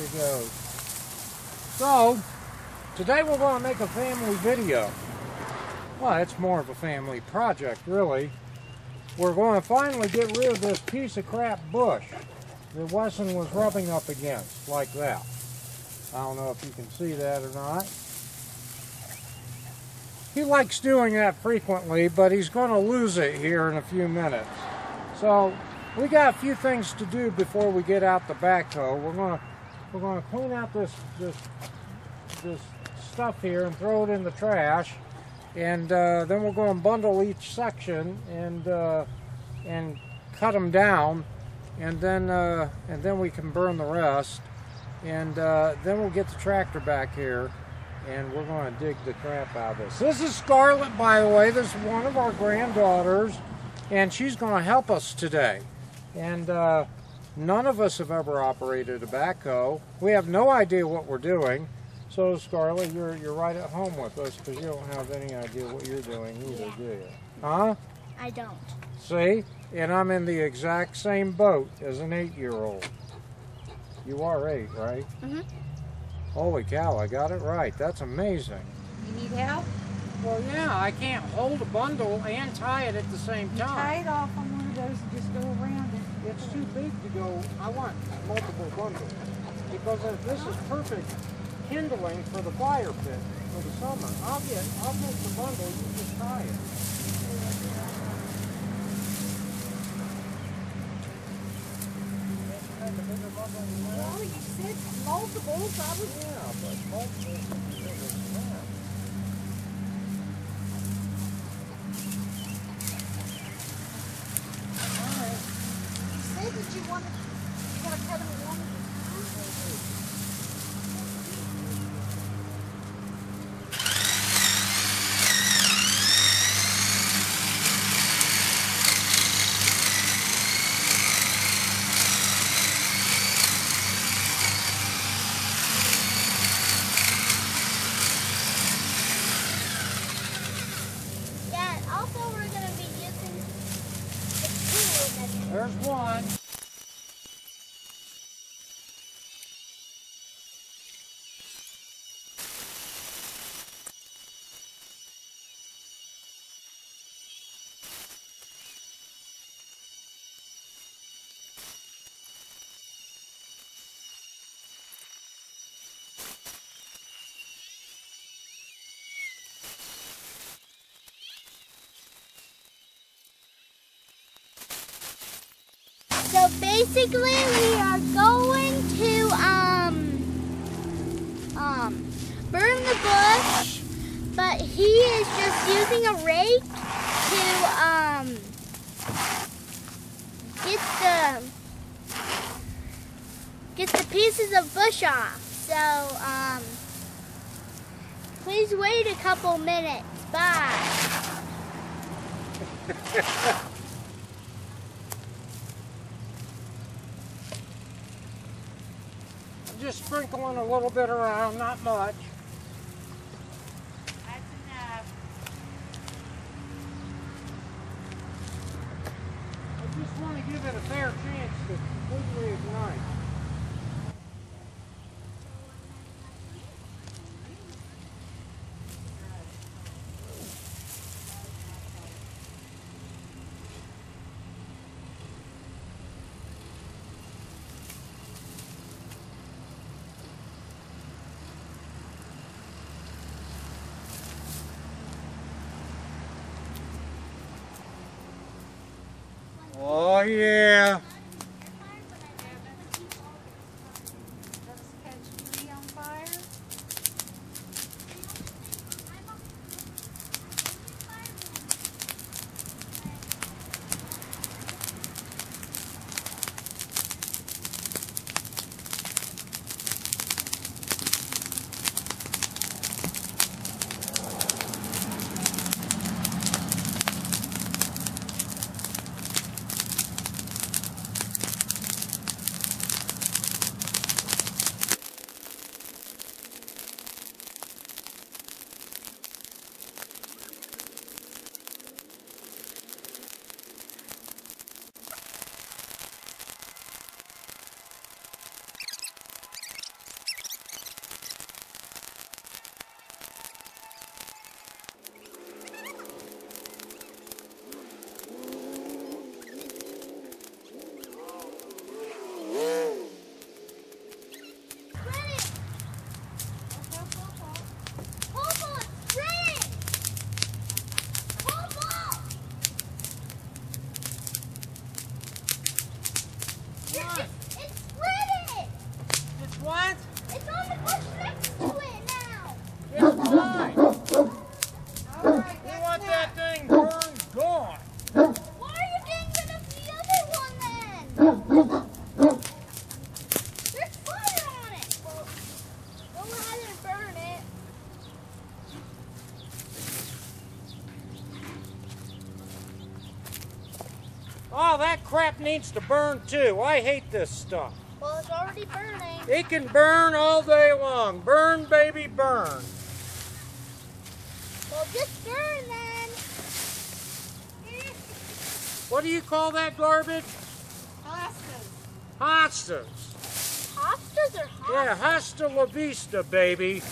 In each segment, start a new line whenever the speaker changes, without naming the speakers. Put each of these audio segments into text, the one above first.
he goes. So, today we're going to make a family video. Well, it's more of a family project, really. We're going to finally get rid of this piece of crap bush that Wesson was rubbing up against, like that. I don't know if you can see that or not. He likes doing that frequently, but he's going to lose it here in a few minutes. So, we got a few things to do before we get out the backhoe. We're going to clean out this stuff here and throw it in the trash, and then we're going to bundle each section and cut them down, and then we can burn the rest, and then we'll get the tractor back here, and we're going to dig the crap out of this. This is Scarlett, by the way. This is one of our granddaughters, and she's going to help us today. And none of us have ever operated a backhoe. We have no idea what we're doing. So, Scarlett, you're right at home with us because you don't have any idea what you're doing either, do you? Huh?
I don't.
See? And I'm in the exact same boat as an 8-year-old. You are 8, right?
Mm-hmm.
Holy cow, I got it right. That's amazing.
You need help?
Well, yeah, I can't hold a bundle and tie it at the same time.
Tie it off on one of those and just go around it.
It's too big to go. I want multiple bundles because this is perfect kindling for the fire pit for the summer. I'll get the bundle. You just tie it.
Well, you said multiples. I was.
Yeah, but multiple.
That you want to cut them along
Yeah, also we're going to be using the tool.
There's one.
So basically we are going to burn the bush, but he is just using a rake to get the pieces of bush off. So please wait a couple minutes. Bye.
Just sprinkling a little bit around, not much.
That's enough.
I just want to give it a fair chance to completely ignite. crap needs to burn too. I hate this stuff.
Well, it's already burning.
It can burn all day long. Burn, baby, burn.
Well, just burn then.
What do you call that garbage?
Hostas.
Hostas.
Hostas or hostas?
Yeah, hasta la vista, baby.
Hear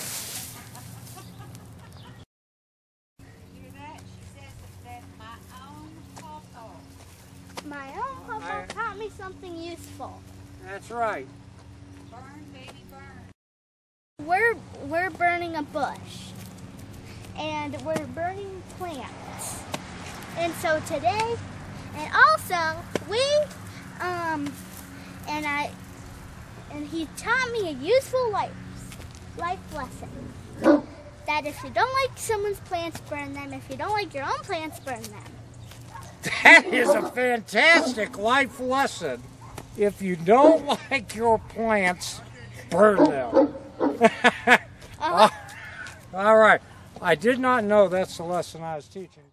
that? She says that's my own pawpaw.
My own papa taught me something useful.
That's right.
Burn, baby, burn.
We're burning a bush, and we're burning plants. And so today, and also and he taught me a useful life lesson. That if you don't like someone's plants, burn them. If you don't like your own plants, burn them.
That is a fantastic life lesson. If you don't like your plants, burn them. All right. I did not know that's the lesson I was teaching.